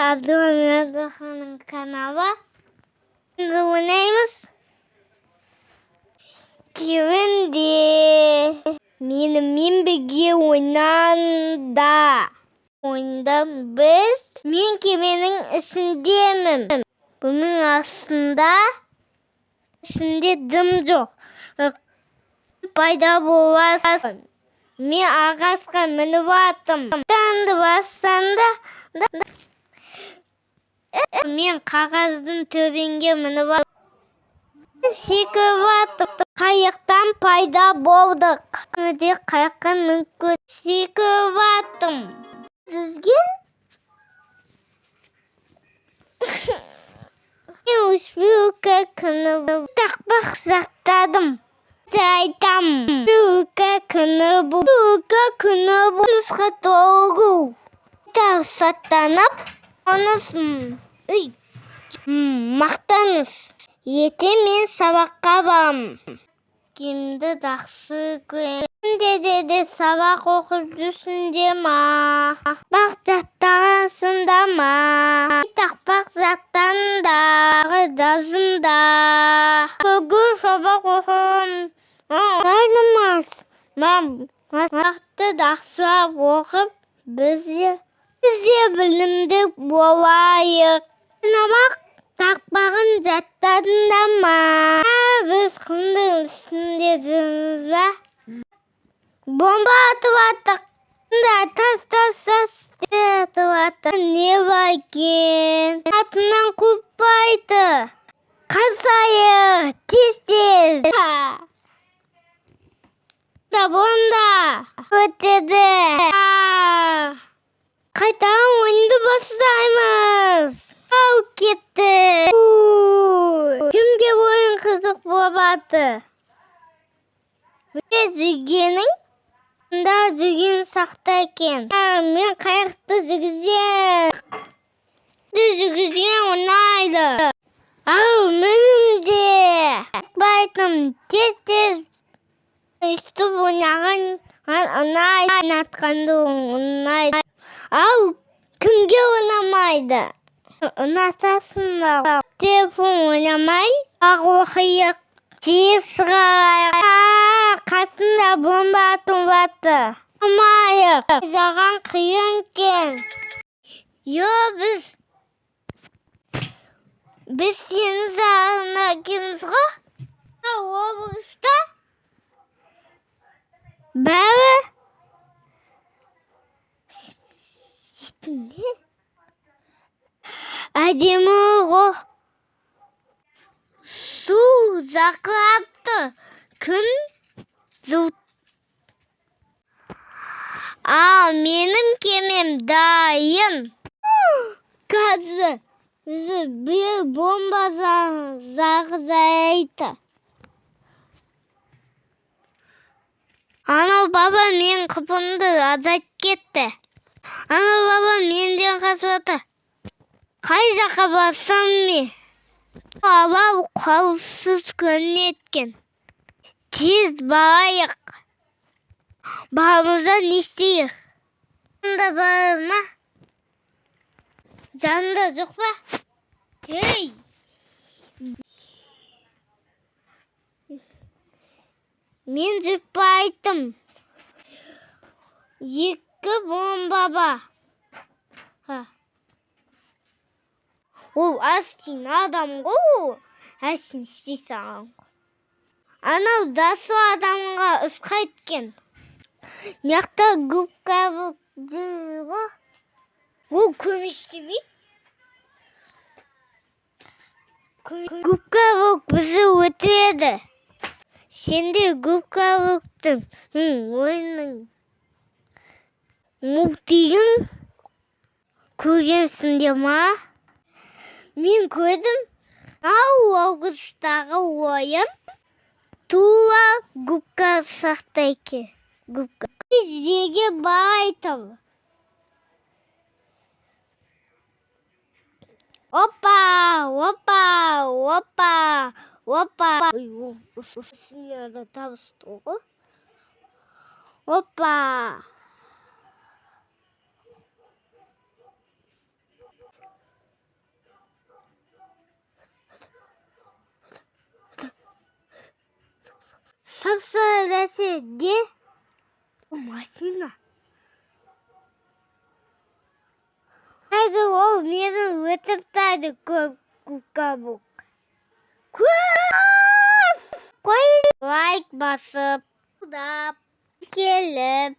Abdülhamid'in kanalı. Şimdi oynayımız. Kimindi? Min birge oynanda. Oyunda biz. Min kiminin isindeyim. Bunun aslında içinde dım yok. Payda boğazım. Min ağaçka minip attım. Tandı bastanda men қағаздың төбеңге мініп секіріп аттым. Қайықтан пайда болдық. Де қайыққа мүмкін секіріп аттым. Дүзген мен үспеуке күні тақпақ сақтадым. Айтам үспеуке күні нұсқа толғу. Саттанып оныз мақтаныз. Ете мен сабаққа барам. Кімді жақсы көрем деді сабақ оқып жүрсінде ма? Бақ жаттағансында ма? Тақпақ заттандағы дазында. Бүгін сабақ оқым қайнымас. Мақты жақсылап оқып бізде білімді болайық. Сынамақ тақпағын жаттадыңда ма? Біз құмдың үстінде жүрміз бе? Бомба атып аттық. Тас атып аттық. Не бар екен? Атынан қуппайды. Қасайық, тез. Бонда өтеді. Қайтадан ойынды бастаймыз. Ау кетті. Кімге ойын қызық болмады? Бүге жүргенің да жүрген сақта екен. Мен қайықты жүргізем. Жүргізген ұнайды. Ау менің де. Байтым тез үстіп ойнаған ұнайды. Ойнатқанды ұнайды. Ау кімге ойнамайды? Ұнатасыңдар. Телефон ойнамай ақ оқиық. Тиіп сығайық. Қасында бомба атып атты. Ойнамайық. Заған қиын кен. Біз сені жағына кеміз ғой? Облыста бәрі әдемі ғой. Су жақырапты. Күн жұт. Менің кемем дайын. Қазір бір бомба жағызайды. Анау баба мен қыпымды азайт кетті. Анау баба менден қасыпты. Қай жаққа барсам мен? Баба қауіпсіз көрінеткен. Тез барайық. Барымызда не істейік? Жанында бар ма? Жанында жоқ па? Ей! Мен жүріп айттым. Екі бомба бар. Ол астин адам ғой. Астин істейсің. Анау дасы адамға ұсқайт кен. Неқта губка жүр ғой. Ол көмештемейді. Губка бізді өтеді. Сенде губка бұқтың ойының мұқтигін көргенсіңде ма? Мен көрдім. Ауғыстағы ойын туа губка сақтайке. Губка. Біздеге байтым. Опа. Үсіне табысты ғой. Опа. Sapsarısı de o masina. Hadi o mirin vetiptaydı kabuk. Koy like basıp da gelip